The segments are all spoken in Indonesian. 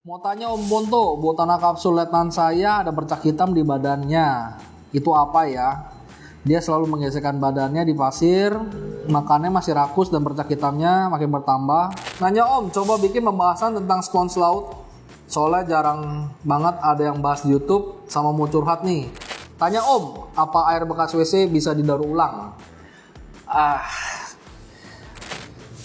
Mau tanya Om Bonto, botana kapsul letnan saya ada bercak hitam di badannya. Itu apa ya? Dia selalu menggesekkan badannya di pasir, makannya masih rakus dan bercak hitamnya makin bertambah. Nanya Om, coba bikin pembahasan tentang spons laut. Soalnya jarang banget ada yang bahas di YouTube sama mau curhat nih. Tanya Om, apa air bekas WC bisa didaur ulang?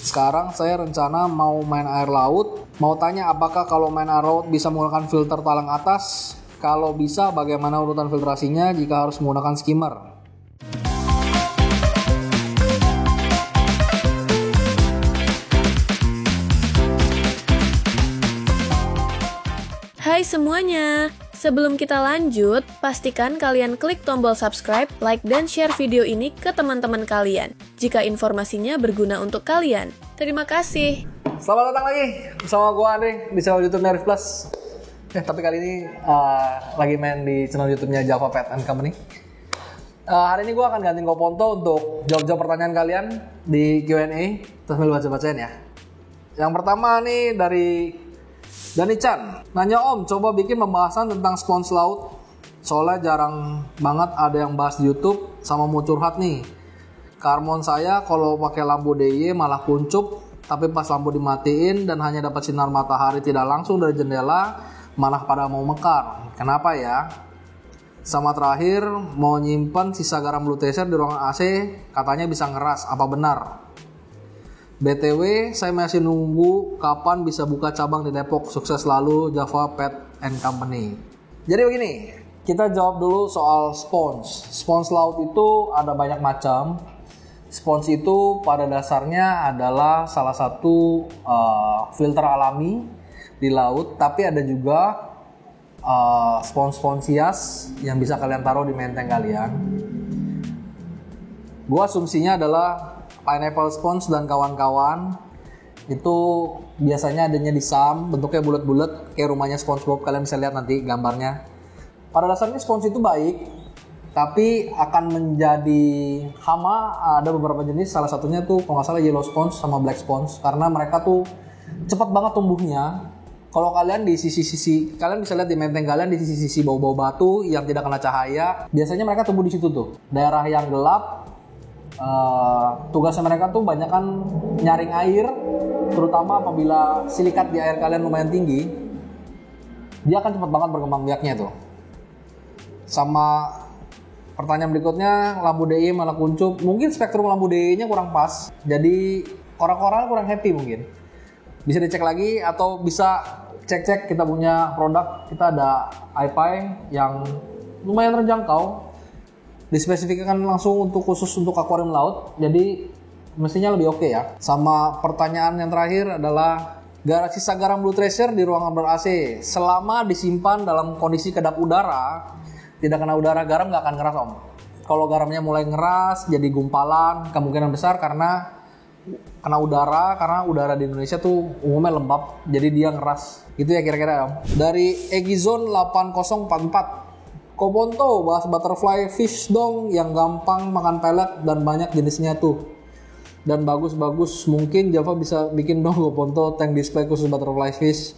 Sekarang saya rencana mau main air laut. Mau tanya apakah kalau main air laut bisa menggunakan filter talang atas? Kalau bisa, bagaimana urutan filtrasinya jika harus menggunakan skimmer? Hai semuanya, sebelum kita lanjut, pastikan kalian klik tombol subscribe, like, dan share video ini ke teman-teman kalian jika informasinya berguna untuk kalian. Terima kasih. Selamat datang lagi bersama gue Andre di channel YouTube Arif Plus. Tapi kali ini lagi main di channel YouTube-nya Java Pet and Company. Hari ini gue akan gantiin Koponto untuk jawab-jawab pertanyaan kalian di Q&A. Terus sambil baca-bacain ya. Yang pertama nih dari Dani Chan, nanya Om, coba bikin pembahasan tentang spons laut. Soalnya jarang banget ada yang bahas di YouTube sama mau curhat nih. Karmon saya kalau pakai lampu DIY malah kuncup, tapi pas lampu dimatiin dan hanya dapat sinar matahari tidak langsung dari jendela, malah pada mau mekar. Kenapa ya? Sama terakhir, mau nyimpen sisa garam blue tracer di ruangan AC, katanya bisa ngeras. Apa benar? BTW, saya masih nunggu kapan bisa buka cabang di Depok. Sukses selalu, Java Pet and Company. Jadi begini, kita jawab dulu soal spons. Spons laut itu ada banyak macam. Spons itu pada dasarnya adalah salah satu filter alami di laut, tapi ada juga spons-spons hias yang bisa kalian taruh di menteng kalian. Gua asumsinya adalah pineapple spons dan kawan-kawan itu biasanya adanya di SAM, bentuknya bulat-bulat kayak rumahnya SpongeBob, kalian bisa lihat nanti gambarnya. Pada dasarnya spons itu baik, tapi akan menjadi hama. Ada beberapa jenis, salah satunya tuh kalau nggak salah yellow sponge sama black sponge, karena mereka tuh cepat banget tumbuhnya. Kalau kalian di sisi-sisi, kalian bisa lihat di menteng kalian di sisi-sisi bau-bau batu yang tidak kena cahaya, biasanya mereka tumbuh di situ tuh. Daerah yang gelap, tugasnya mereka tuh banyak kan nyaring air, terutama apabila silikat di air kalian lumayan tinggi, dia akan cepat banget berkembang biaknya tuh. Sama pertanyaan berikutnya, lampu DIY malah kuncup. Mungkin spektrum lampu DIY-nya kurang pas, jadi orang-orang kurang happy mungkin. Bisa dicek lagi atau bisa cek-cek kita punya produk. Kita ada iPi yang lumayan terjangkau, dispesifikasikan langsung untuk khusus untuk akuarium laut, jadi mestinya lebih oke ya. Sama pertanyaan yang terakhir adalah sisa garam blue tracer di ruangan ber-AC selama disimpan dalam kondisi kedap udara, tidak kena udara, garam nggak akan ngeras Om. Kalau garamnya mulai ngeras jadi gumpalan, kemungkinan besar karena kena udara, karena udara di Indonesia tuh umumnya lembab, jadi dia ngeras. Itu ya kira-kira Om. Dari Egizone 8044, Koponto bahas butterfly fish dong yang gampang makan pelet dan banyak jenisnya tuh. Dan bagus-bagus, mungkin Java bisa bikin dong Koponto tank display khusus butterfly fish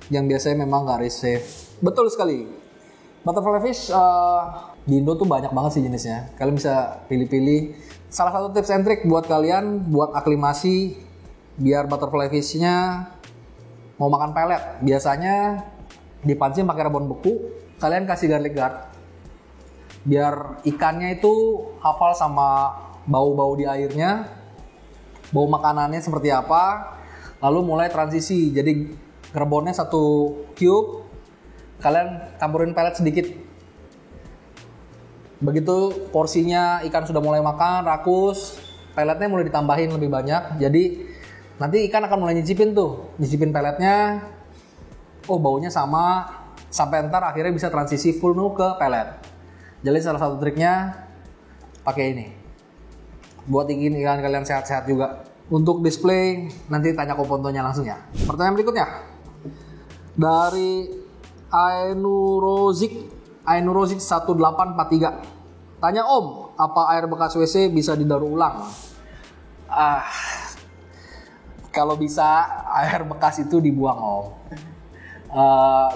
yang biasanya memang nggak safe. Betul sekali. Butterfly fish di Indo tuh banyak banget sih jenisnya. Kalian bisa pilih-pilih. Salah satu tips and trick buat kalian buat aklimasi biar butterfly fishnya mau makan pelet. Biasanya dipancing pakai rebon beku. Kalian kasih garlic guard biar ikannya itu hafal sama bau-bau di airnya, bau makanannya seperti apa, lalu mulai transisi. Jadi rebonnya satu cube, kalian campurin pelet sedikit. Begitu porsinya ikan sudah mulai makan, rakus, peletnya mulai ditambahin lebih banyak. Jadi nanti ikan akan mulai nyicipin peletnya. Oh, baunya sama, sampai ntar akhirnya bisa transisi full ke pelet. Jadi salah satu triknya pakai ini. Buat ingin ikan kalian sehat-sehat juga. Untuk display nanti tanya Kopontonya langsung ya. Pertanyaan berikutnya dari Ainurozik 1843. Tanya Om, apa air bekas WC bisa didaur ulang? Kalau bisa air bekas itu dibuang Om.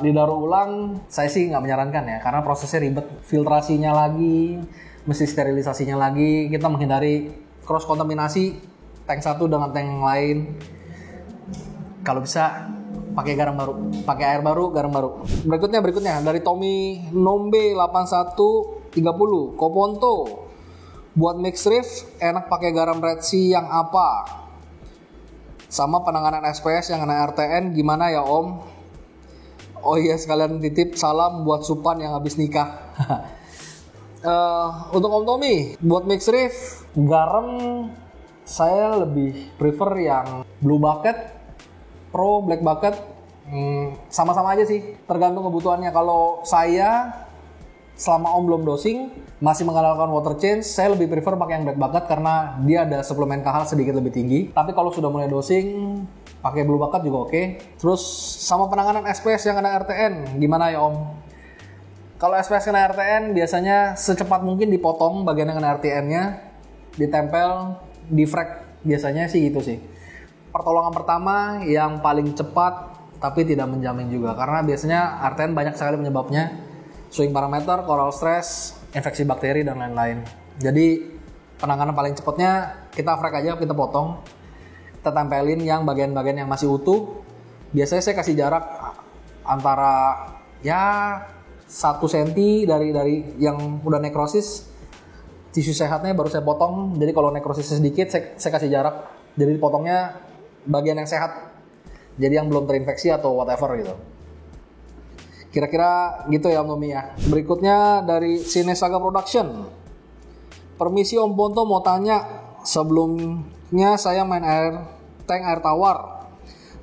Didaur ulang saya sih nggak menyarankan ya, karena prosesnya ribet, filtrasinya lagi, mesti sterilisasinya lagi, kita menghindari cross kontaminasi tank satu dengan tank yang lain. Kalau bisa pakai garam baru, pakai air baru, garam baru. Berikutnya dari Tommy Nombe 8130, Koponto. Buat mix riff enak pakai garam Red Sea yang apa? Sama penanganan SPS yang kena RTN gimana ya Om? Oh iya, sekalian titip salam buat Supan yang habis nikah. Untuk Om Tommy, buat mix riff garam saya lebih prefer yang Blue Bucket Pro, Black Bucket, sama-sama aja sih, tergantung kebutuhannya. Kalau saya selama Om belum dosing masih mengandalkan water change, saya lebih prefer pakai yang Black Bucket karena dia ada suplemen KH sedikit lebih tinggi. Tapi kalau sudah mulai dosing pakai Blue Bucket juga oke. Terus sama penanganan SPS yang kena RTN gimana ya Om? Kalau SPS kena RTN biasanya secepat mungkin dipotong bagian yang kena RTN-nya, ditempel, di frag, biasanya sih gitu sih. Pertolongan pertama yang paling cepat tapi tidak menjamin juga, karena biasanya RTN banyak sekali penyebabnya, swing parameter, coral stress, infeksi bakteri dan lain-lain. Jadi penanganan paling cepatnya kita frag aja, kita potong, kita tempelin yang bagian-bagian yang masih utuh. Biasanya saya kasih jarak antara ya 1 cm dari yang udah nekrosis, tisu sehatnya baru saya potong. Jadi kalau nekrosisnya sedikit saya kasih jarak, jadi potongnya bagian yang sehat, jadi yang belum terinfeksi atau whatever gitu. Kira-kira gitu ya Om Tommy ya. Berikutnya dari Sinesaga Production. Permisi Om Ponto, mau tanya, sebelumnya saya main tank air tawar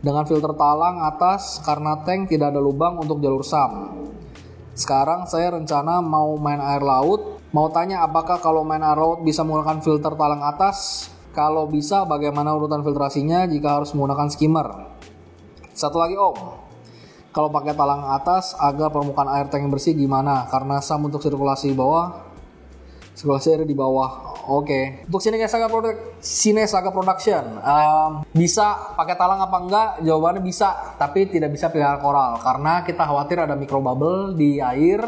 dengan filter talang atas karena tank tidak ada lubang untuk jalur SAM. Sekarang saya rencana mau main air laut. Mau tanya apakah kalau main air laut bisa menggunakan filter talang atas? Kalau bisa, bagaimana urutan filtrasinya jika harus menggunakan skimmer? Satu lagi Om, kalau pakai talang atas agar permukaan air tank bersih gimana? Karena SAM untuk sirkulasi bawah, sirkulasi air di bawah. Oke. Untuk Sinesaga Production, bisa pakai talang apa enggak? Jawabannya bisa, tapi tidak bisa pelihara koral karena kita khawatir ada microbubble di air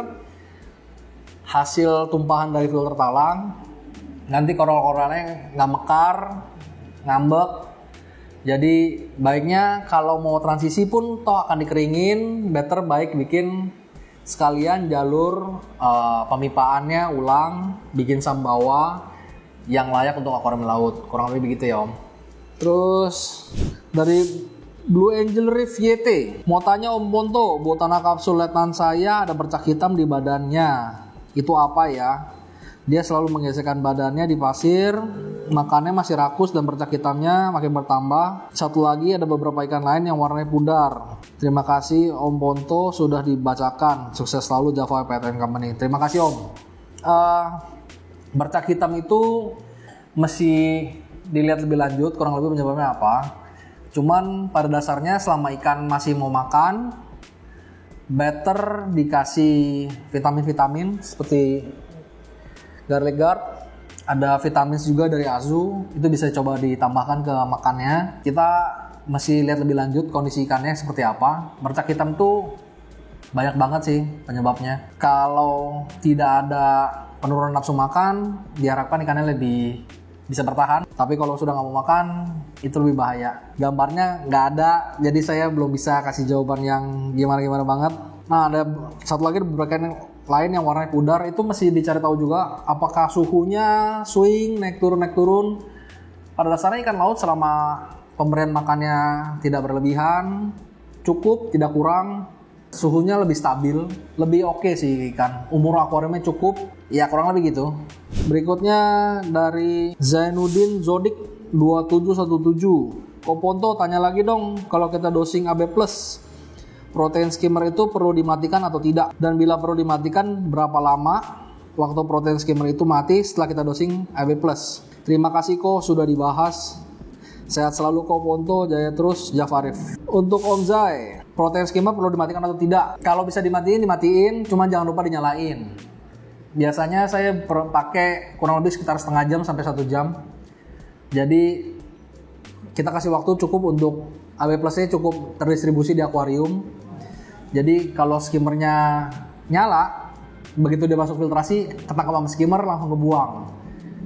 hasil tumpahan dari filter talang. Nanti koral-koralnya nggak mekar, ngambek. Jadi baiknya kalau mau transisi pun toh akan dikeringin, better baik bikin sekalian jalur pemipaannya ulang, bikin SAM bawah yang layak untuk akuarium laut. Kurang lebih begitu ya Om. Terus dari Blue Angel Reef YT, mau tanya Om Ponto, buat tanah kapsul letnan saya ada bercak hitam di badannya. Itu apa ya? Dia selalu menggesekkan badannya di pasir, makannya masih rakus dan bercak hitamnya makin bertambah. Satu lagi ada beberapa ikan lain yang warnanya pudar. Terima kasih Om Ponto sudah dibacakan. Sukses selalu Java PTN Company. Terima kasih Om. Bercak hitam itu mesti dilihat lebih lanjut kurang lebih penyebabnya apa. Cuman pada dasarnya selama ikan masih mau makan, better dikasih vitamin-vitamin seperti garlic guard, ada vitamin juga dari Azu, itu bisa coba ditambahkan ke makannya. Kita masih lihat lebih lanjut kondisi ikannya seperti apa. Bercak hitam tuh banyak banget sih penyebabnya. Kalau tidak ada penurunan nafsu makan, diharapkan ikannya lebih bisa bertahan. Tapi kalau sudah nggak mau makan, itu lebih bahaya. Gambarnya nggak ada, jadi saya belum bisa kasih jawaban yang gimana-gimana banget. Nah, ada satu lagi beberapa ikan lain yang warnanya pudar, itu mesti dicari tahu juga apakah suhunya swing naik turun. Pada dasarnya ikan laut selama pemberian makannya tidak berlebihan, cukup tidak kurang, suhunya lebih stabil, lebih oke sih ikan. Umur akuariumnya cukup, ya kurang lebih gitu. Berikutnya dari Zainuddin Zodik 2717. Koponto tanya lagi dong, kalau kita dosing AB+, protein skimmer itu perlu dimatikan atau tidak? Dan bila perlu dimatikan, berapa lama waktu protein skimmer itu mati setelah kita dosing AB+? Terima kasih kok sudah dibahas. Sehat selalu kok Ponto, jaya terus Jafarif. Untuk Om Zai, protein skimmer perlu dimatikan atau tidak? Kalau bisa dimatiin, cuma jangan lupa dinyalain. Biasanya saya pakai kurang lebih sekitar setengah jam sampai 1 jam. Jadi kita kasih waktu cukup untuk AB+nya cukup terdistribusi di akuarium. Jadi kalau skimmernya nyala, begitu dia masuk filtrasi, ketangkap sama skimmer langsung kebuang.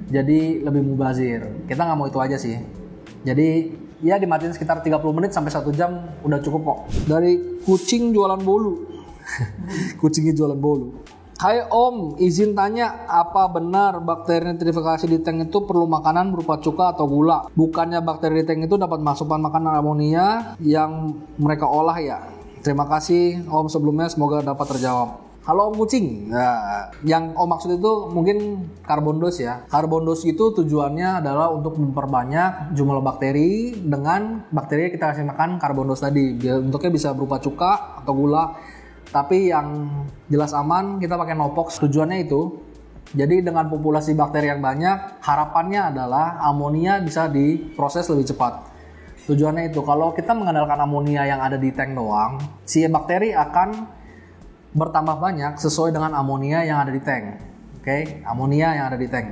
Jadi lebih mubazir. Kita nggak mau itu aja sih. Jadi ya dimatiin sekitar 30 menit sampai 1 jam udah cukup kok. Dari kucing jualan bolu. Kucingnya jualan bolu. Hai Om, izin tanya, apa benar bakteri nitrifikasi di tank itu perlu makanan berupa cuka atau gula? Bukannya bakteri di tank itu dapat masukan makanan amonia yang mereka olah ya? Terima kasih Om sebelumnya, semoga dapat terjawab. Halo Om Kucing, nah, yang Om maksud itu mungkin karbon dose ya. Karbon dose itu tujuannya adalah untuk memperbanyak jumlah bakteri dengan bakteri yang kita kasih makan karbon dose tadi. Bentuknya bisa berupa cuka atau gula. Tapi yang jelas aman kita pakai Nopox, tujuannya itu. Jadi dengan populasi bakteri yang banyak, harapannya adalah amonia bisa diproses lebih cepat. Tujuannya itu, kalau kita mengandalkan amonia yang ada di tank doang, si bakteri akan bertambah banyak sesuai dengan amonia yang ada di tank. Oke, amonia yang ada di tank.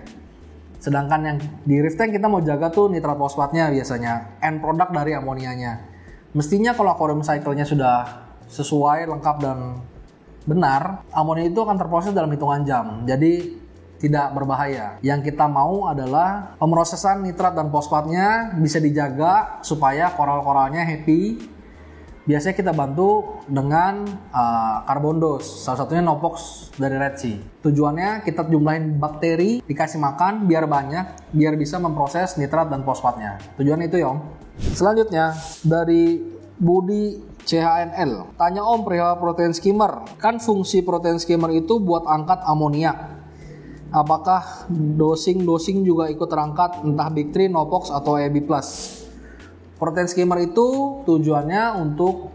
Sedangkan yang di reef tank kita mau jaga tuh nitrat fosfatnya biasanya, end product dari amonianya. Mestinya kalau aquarium cycle-nya sudah sesuai, lengkap dan benar, amonia itu akan terproses dalam hitungan jam. Jadi tidak berbahaya. Yang kita mau adalah pemrosesan nitrat dan fosfatnya bisa dijaga supaya koral-koralnya happy. Biasanya kita bantu dengan karbon dose, salah satunya Nopox dari Red Sea. Tujuannya kita jumlahin bakteri, dikasih makan biar banyak, biar bisa memproses nitrat dan fosfatnya. Tujuannya itu ya Om. Selanjutnya dari Budi CHNL, tanya Om perihal protein skimmer. Kan fungsi protein skimmer itu buat angkat amonia. Apakah dosing juga ikut terangkat, entah Big 3, Nopox atau AB+? Protein skimmer itu tujuannya untuk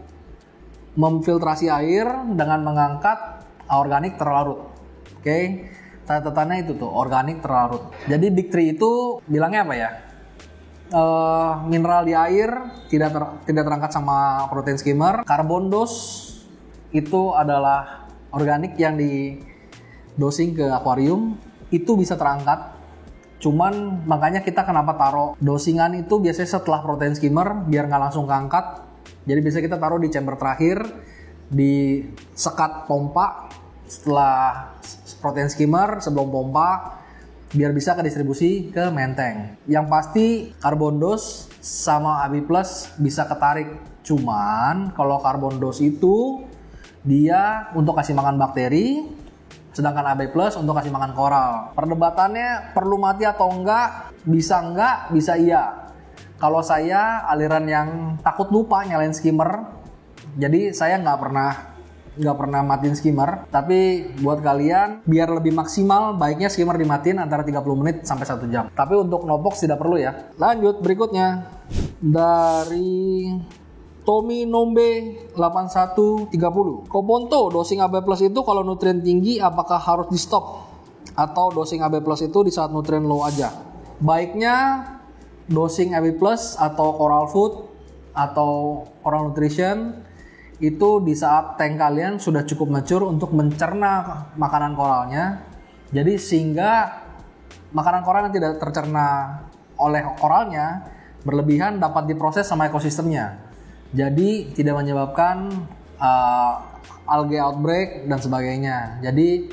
memfiltrasi air dengan mengangkat organik terlarut. Oke, catatannya itu tuh, organik terlarut. Jadi Big 3 itu bilangnya apa ya? Mineral di air tidak terangkat sama protein skimmer. Karbon dose itu adalah organik yang di dosing ke akuarium, itu bisa terangkat. Cuman makanya kita kenapa taruh dosingan itu biasanya setelah protein skimmer biar nggak langsung keangkat. Jadi biasanya kita taruh di chamber terakhir, di sekat pompa setelah protein skimmer sebelum pompa, biar bisa ke distribusi ke main tank. Yang pasti karbon dose sama AB+ bisa ketarik. Cuman kalau karbon dose itu dia untuk kasih makan bakteri, sedangkan AB+ untuk kasih makan koral. Perdebatannya perlu mati atau enggak, bisa iya. Kalau saya aliran yang takut lupa nyalain skimmer, jadi saya nggak pernah matiin skimmer. Tapi buat kalian biar lebih maksimal, baiknya skimmer dimatiin antara 30 menit sampai 1 jam. Tapi untuk Nopox tidak perlu ya. Lanjut berikutnya dari Tommy Nombe 8130. Koponto dosing AB+ itu kalau nutrien tinggi apakah harus di stop? Atau dosing AB+ itu di saat nutrien low aja? Baiknya dosing AB+ atau coral food atau coral nutrition itu di saat tank kalian sudah cukup mature untuk mencerna makanan koralnya. Jadi sehingga makanan koral yang tidak tercerna oleh koralnya berlebihan dapat diproses sama ekosistemnya. Jadi tidak menyebabkan algae outbreak dan sebagainya. Jadi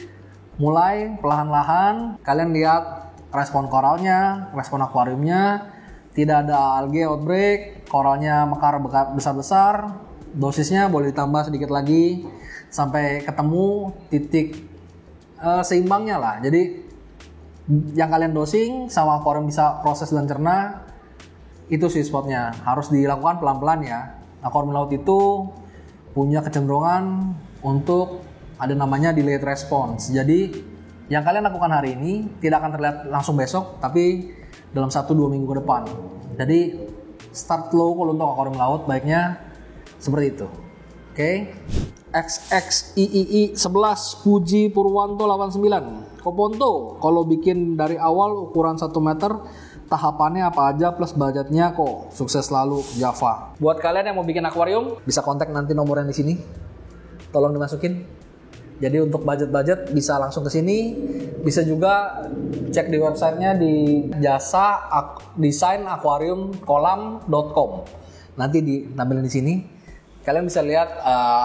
mulai perlahan-lahan kalian lihat respon koralnya, respon akuariumnya, tidak ada algae outbreak, koralnya mekar besar-besar, dosisnya boleh ditambah sedikit lagi sampai ketemu titik seimbangnya lah. Jadi yang kalian dosing sama akuarium bisa proses dan cerna, itu sweet spotnya. Harus dilakukan pelan-pelan ya. Akuarium laut itu punya kecenderungan untuk ada namanya delayed response. Jadi yang kalian lakukan hari ini tidak akan terlihat langsung besok, tapi dalam 1-2 minggu ke depan. Jadi start low kalau untuk akuarium laut baiknya seperti itu. Oke. XXIII 11 Puji Purwanto 89. Koponto kalau bikin dari awal ukuran 1 meter, tahapannya apa aja plus budgetnya kok. Sukses selalu Java. Buat kalian yang mau bikin akuarium bisa kontak nanti nomor yang di sini. Tolong dimasukin. Jadi untuk budget bisa langsung ke sini. Bisa juga cek di websitenya di jasa desain akuarium kolam.com. Nanti ditampilin di sini. Kalian bisa lihat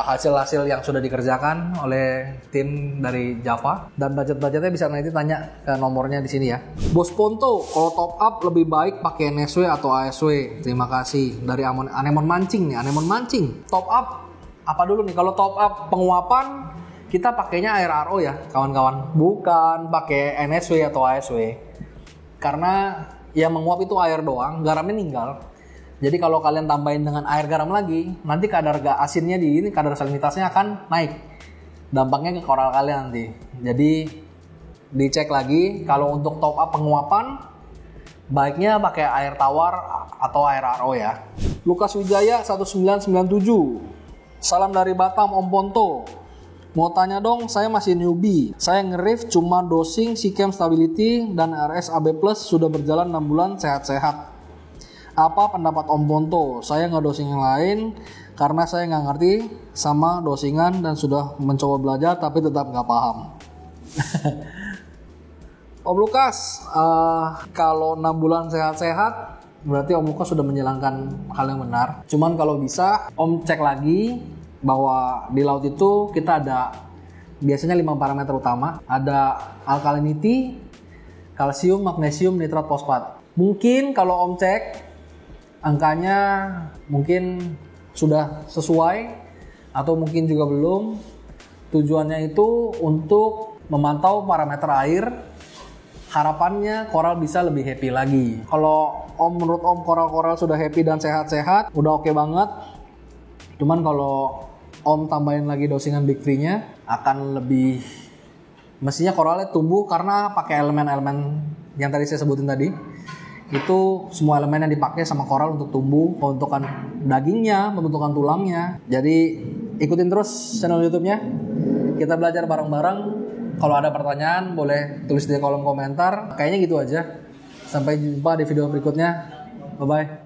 hasil-hasil yang sudah dikerjakan oleh tim dari Java, dan budget-budgetnya bisa nanti tanya ke nomornya di sini ya. Bos Ponto, kalau top up lebih baik pakai NSW atau ASW? Terima kasih. Dari Anemon Mancing nih, Anemon Mancing. Top up apa dulu nih? Kalau top up penguapan kita pakainya air RO ya, kawan-kawan. Bukan pakai NSW atau ASW. Karena yang menguap itu air doang, garamnya ninggal. Jadi kalau kalian tambahin dengan air garam lagi, nanti kadar asinnya di ini, kadar salinitasnya akan naik. Dampaknya ke koral kalian nanti. Jadi dicek lagi, kalau untuk top up penguapan, baiknya pakai air tawar atau air RO ya. Lukas Wijaya 1997. Salam dari Batam, Om Ponto. Mau tanya dong, saya masih newbie. Saya nge-ref cuma dosing Sikem Stability dan RS AB Plus sudah berjalan 6 bulan sehat-sehat. Apa pendapat Om Ponto? Saya nggak dosing yang lain karena saya nggak ngerti sama dosingan dan sudah mencoba belajar tapi tetap nggak paham. Om Lukas, kalau 6 bulan sehat-sehat berarti Om Lukas sudah menjalankan hal yang benar. Cuman kalau bisa Om cek lagi bahwa di laut itu kita ada biasanya 5 parameter utama. Ada alkalinity, kalsium, magnesium, nitrat, fosfat. Mungkin kalau Om cek angkanya mungkin sudah sesuai atau mungkin juga belum. Tujuannya itu untuk memantau parameter air. Harapannya koral bisa lebih happy lagi. Kalau menurut Om koral-koral sudah happy dan sehat-sehat, udah oke banget. Cuman kalau Om tambahin lagi dosingan Big Free-nya, akan lebih, mestinya koralnya tumbuh karena pakai elemen-elemen yang tadi saya sebutin tadi. Itu semua elemen yang dipakai sama koral untuk tumbuh, pembentukan dagingnya, pembentukan tulangnya. Jadi ikutin terus channel YouTube-nya. Kita belajar bareng-bareng. Kalau ada pertanyaan boleh tulis di kolom komentar. Kayaknya gitu aja. Sampai jumpa di video berikutnya. Bye-bye.